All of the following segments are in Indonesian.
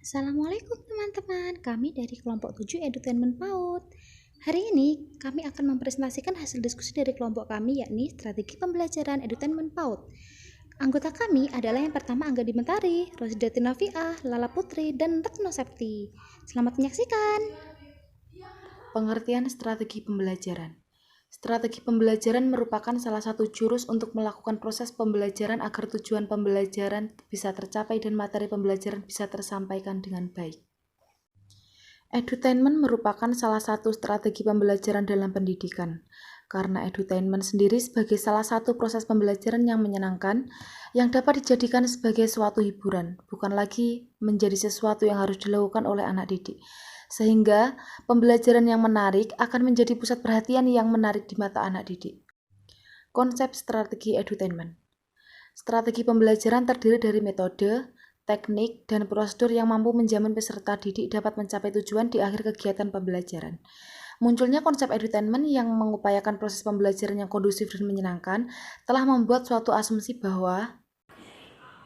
Assalamualaikum teman-teman, kami dari kelompok 7 Edutainment PAUD. Hari ini kami akan mempresentasikan hasil diskusi dari kelompok kami, yakni strategi pembelajaran Edutainment PAUD. Anggota kami adalah yang pertama Angga Dimentari, Rosdati Nafiah, Lala Putri, dan Retno Septi. Selamat menyaksikan. Pengertian strategi pembelajaran. Strategi pembelajaran merupakan salah satu jurus untuk melakukan proses pembelajaran agar tujuan pembelajaran bisa tercapai dan materi pembelajaran bisa tersampaikan dengan baik. Edutainment merupakan salah satu strategi pembelajaran dalam pendidikan, karena edutainment sendiri sebagai salah satu proses pembelajaran yang menyenangkan, yang dapat dijadikan sebagai suatu hiburan, bukan lagi menjadi sesuatu yang harus dilakukan oleh anak didik. Sehingga pembelajaran yang menarik akan menjadi pusat perhatian yang menarik di mata anak didik. Konsep strategi edutainment. Strategi pembelajaran terdiri dari metode, teknik, dan prosedur yang mampu menjamin peserta didik dapat mencapai tujuan di akhir kegiatan pembelajaran. Munculnya konsep edutainment yang mengupayakan proses pembelajaran yang kondusif dan menyenangkan telah membuat suatu asumsi bahwa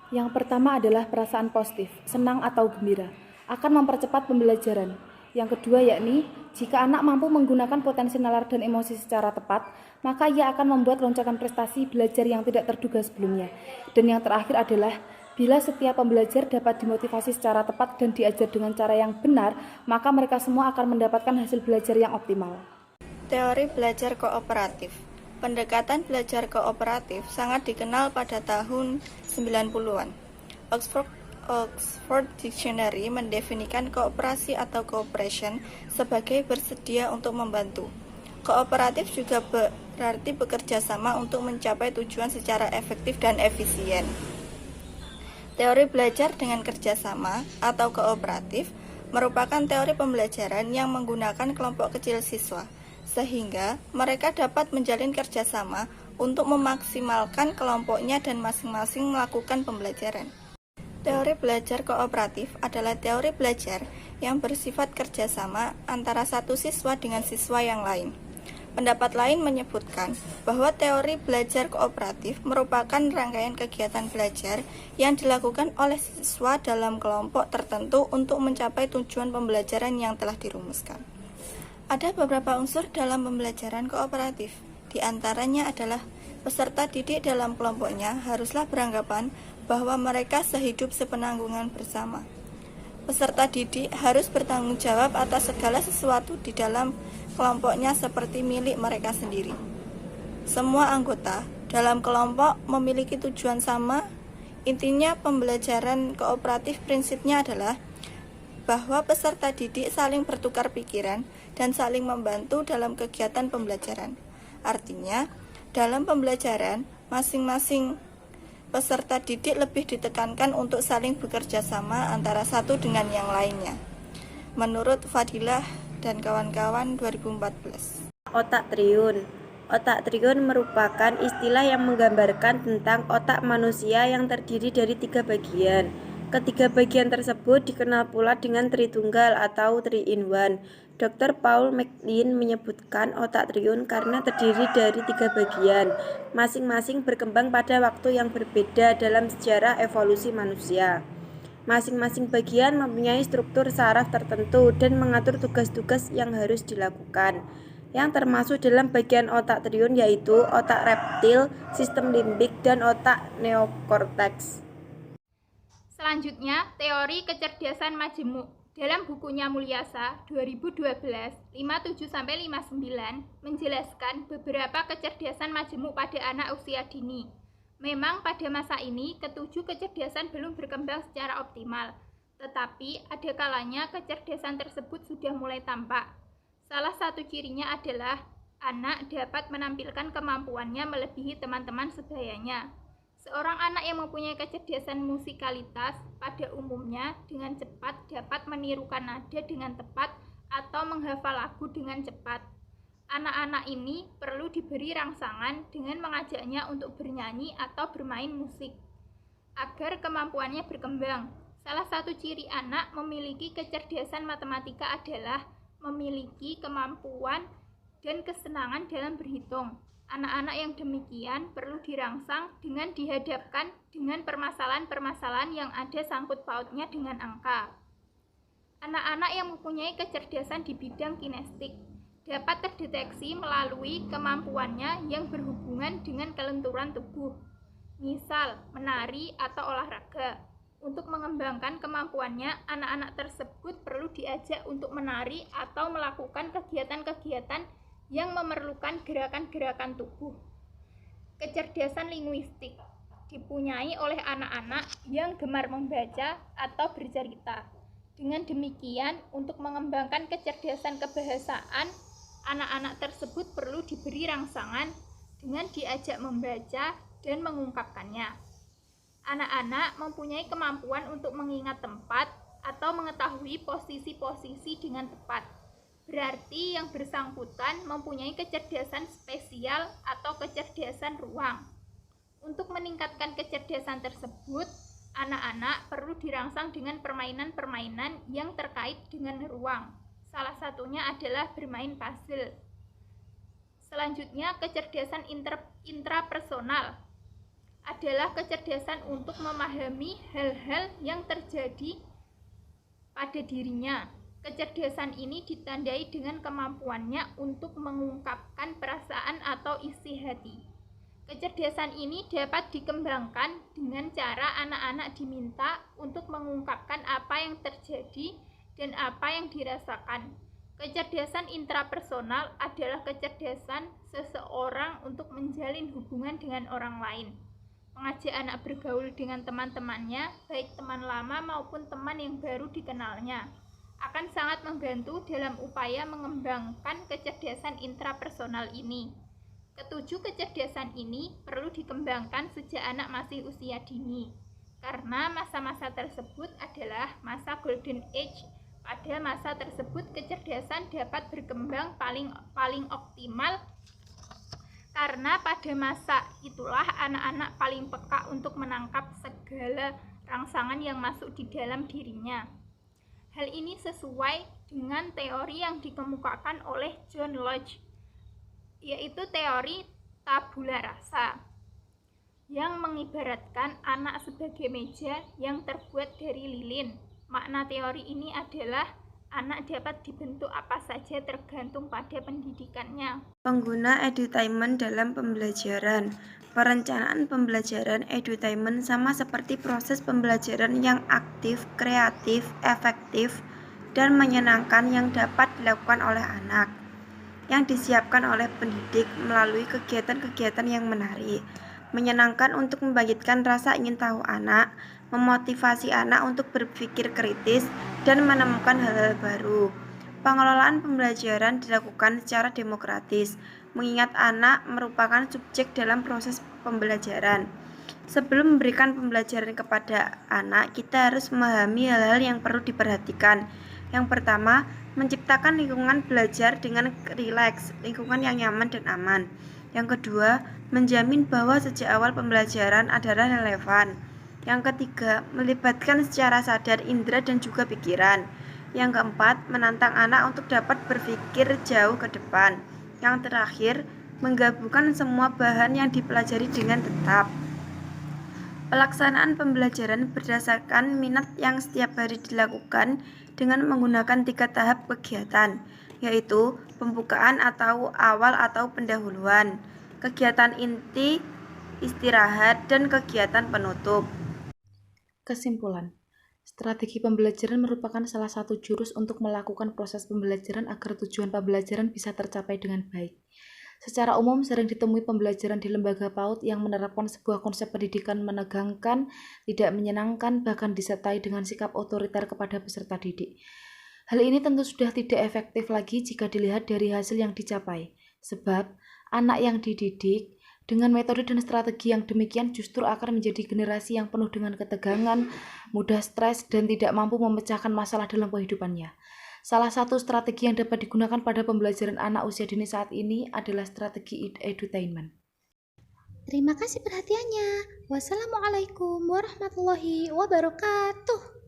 yang pertama adalah perasaan positif, senang atau gembira, akan mempercepat pembelajaran. Yang kedua yakni, jika anak mampu menggunakan potensi nalar dan emosi secara tepat, maka ia akan membuat lonjakan prestasi belajar yang tidak terduga sebelumnya. Dan yang terakhir adalah, bila setiap pembelajar dapat dimotivasi secara tepat dan diajar dengan cara yang benar, maka mereka semua akan mendapatkan hasil belajar yang optimal. Teori belajar kooperatif. Pendekatan belajar kooperatif sangat dikenal pada tahun 90-an. Oxford Dictionary mendefinikan kooperasi atau cooperation sebagai bersedia untuk membantu. Kooperatif juga berarti bekerja sama untuk mencapai tujuan secara efektif dan efisien. Teori belajar dengan kerjasama atau kooperatif merupakan teori pembelajaran yang menggunakan kelompok kecil siswa, sehingga mereka dapat menjalin kerjasama untuk memaksimalkan kelompoknya dan masing-masing melakukan pembelajaran. Teori belajar kooperatif adalah teori belajar yang bersifat kerjasama antara satu siswa dengan siswa yang lain. Pendapat lain menyebutkan bahwa teori belajar kooperatif merupakan rangkaian kegiatan belajar yang dilakukan oleh siswa dalam kelompok tertentu untuk mencapai tujuan pembelajaran yang telah dirumuskan. Ada beberapa unsur dalam pembelajaran kooperatif. Di antaranya adalah peserta didik dalam kelompoknya haruslah beranggapan bahwa mereka sehidup sepenanggungan bersama. Peserta didik harus bertanggung jawab atas segala sesuatu di dalam kelompoknya seperti milik mereka sendiri. Semua anggota dalam kelompok memiliki tujuan sama. Intinya pembelajaran kooperatif prinsipnya adalah bahwa peserta didik saling bertukar pikiran dan saling membantu dalam kegiatan pembelajaran. Artinya, dalam pembelajaran, masing-masing peserta didik lebih ditekankan untuk saling bekerja sama antara satu dengan yang lainnya. Menurut Fadilah dan kawan-kawan 2014. Otak triun. Otak triun merupakan istilah yang menggambarkan tentang otak manusia yang terdiri dari 3 bagian. Ketiga bagian tersebut dikenal pula dengan Tritunggal atau 3-in-1. Dr. Paul MacLean menyebutkan otak triun karena terdiri dari 3 bagian, masing-masing berkembang pada waktu yang berbeda dalam sejarah evolusi manusia. Masing-masing bagian mempunyai struktur saraf tertentu dan mengatur tugas-tugas yang harus dilakukan. Yang termasuk dalam bagian otak triun yaitu otak reptil, sistem limbik, dan otak neokorteks. Selanjutnya, teori kecerdasan majemuk. Dalam bukunya Mulyasa 2012, 57-59 menjelaskan beberapa kecerdasan majemuk pada anak usia dini. Memang pada masa ini, ketujuh kecerdasan belum berkembang secara optimal, tetapi ada kalanya kecerdasan tersebut sudah mulai tampak. Salah satu cirinya adalah anak dapat menampilkan kemampuannya melebihi teman-teman sebayanya. Seorang anak yang mempunyai kecerdasan musikalitas pada umumnya dengan cepat dapat menirukan nada dengan tepat atau menghafal lagu dengan cepat. Anak-anak ini perlu diberi rangsangan dengan mengajaknya untuk bernyanyi atau bermain musik agar kemampuannya berkembang. Salah satu ciri anak memiliki kecerdasan matematika adalah memiliki kemampuan dan kesenangan dalam berhitung. Anak-anak yang demikian perlu dirangsang dengan dihadapkan dengan permasalahan-permasalahan yang ada sangkut pautnya dengan angka. Anak-anak yang mempunyai kecerdasan di bidang kinestik dapat terdeteksi melalui kemampuannya yang berhubungan dengan kelenturan tubuh, misal menari atau olahraga. Untuk mengembangkan kemampuannya, anak-anak tersebut perlu diajak untuk menari atau melakukan kegiatan-kegiatan yang memerlukan gerakan-gerakan tubuh. Kecerdasan linguistik dipunyai oleh anak-anak yang gemar membaca atau bercerita. Dengan demikian, untuk mengembangkan kecerdasan kebahasaan, anak-anak tersebut perlu diberi rangsangan dengan diajak membaca dan mengungkapkannya. Anak-anak mempunyai kemampuan untuk mengingat tempat atau mengetahui posisi-posisi dengan tepat. Berarti yang bersangkutan mempunyai kecerdasan spesial atau kecerdasan ruang. Untuk meningkatkan kecerdasan tersebut, anak-anak perlu dirangsang dengan permainan-permainan yang terkait dengan ruang. Salah satunya adalah bermain puzzle. Selanjutnya, kecerdasan intrapersonal adalah kecerdasan untuk memahami hal-hal yang terjadi pada dirinya. Kecerdasan ini ditandai dengan kemampuannya untuk mengungkapkan perasaan atau isi hati. Kecerdasan ini dapat dikembangkan dengan cara anak-anak diminta untuk mengungkapkan apa yang terjadi dan apa yang dirasakan. Kecerdasan intrapersonal adalah kecerdasan seseorang untuk menjalin hubungan dengan orang lain. Mengajak anak bergaul dengan teman-temannya, baik teman lama maupun teman yang baru dikenalnya, akan sangat membantu dalam upaya mengembangkan kecerdasan intrapersonal ini. Ketujuh kecerdasan ini perlu dikembangkan sejak anak masih usia dini, karena masa-masa tersebut adalah masa golden age. Pada masa tersebut, kecerdasan dapat berkembang paling optimal, karena pada masa itulah anak-anak paling peka untuk menangkap segala rangsangan yang masuk di dalam dirinya. Hal ini sesuai dengan teori yang dikemukakan oleh John Locke, yaitu teori tabula rasa, yang mengibaratkan anak sebagai meja yang terbuat dari lilin. Makna teori ini adalah anak dapat dibentuk apa saja tergantung pada pendidikannya. Pengguna edutainment dalam pembelajaran. Perencanaan pembelajaran edutainment sama seperti proses pembelajaran yang aktif, kreatif, efektif, dan menyenangkan yang dapat dilakukan oleh anak, yang disiapkan oleh pendidik melalui kegiatan-kegiatan yang menarik, menyenangkan untuk membangkitkan rasa ingin tahu anak, memotivasi anak untuk berpikir kritis dan menemukan hal-hal baru. Pengelolaan pembelajaran dilakukan secara demokratis, mengingat anak merupakan subjek dalam proses pembelajaran. Sebelum memberikan pembelajaran kepada anak, kita harus memahami hal-hal yang perlu diperhatikan. Yang pertama, menciptakan lingkungan belajar dengan rileks, lingkungan yang nyaman dan aman. Yang kedua, menjamin bahwa sejak awal pembelajaran adalah relevan. Yang ketiga, melibatkan secara sadar indera dan juga pikiran. Yang keempat, menantang anak untuk dapat berpikir jauh ke depan. Yang terakhir, menggabungkan semua bahan yang dipelajari dengan tetap. Pelaksanaan pembelajaran berdasarkan minat yang setiap hari dilakukan dengan menggunakan 3 tahap kegiatan, yaitu pembukaan atau awal atau pendahuluan, kegiatan inti, istirahat, dan kegiatan penutup. Kesimpulan, strategi pembelajaran merupakan salah satu jurus untuk melakukan proses pembelajaran agar tujuan pembelajaran bisa tercapai dengan baik. Secara umum sering ditemui pembelajaran di lembaga PAUD yang menerapkan sebuah konsep pendidikan menegangkan, tidak menyenangkan, bahkan disertai dengan sikap otoriter kepada peserta didik. Hal ini tentu sudah tidak efektif lagi jika dilihat dari hasil yang dicapai, sebab anak yang dididik dengan metode dan strategi yang demikian justru akan menjadi generasi yang penuh dengan ketegangan, mudah stres, dan tidak mampu memecahkan masalah dalam kehidupannya. Salah satu strategi yang dapat digunakan pada pembelajaran anak usia dini saat ini adalah strategi edutainment. Terima kasih perhatiannya. Wassalamualaikum warahmatullahi wabarakatuh.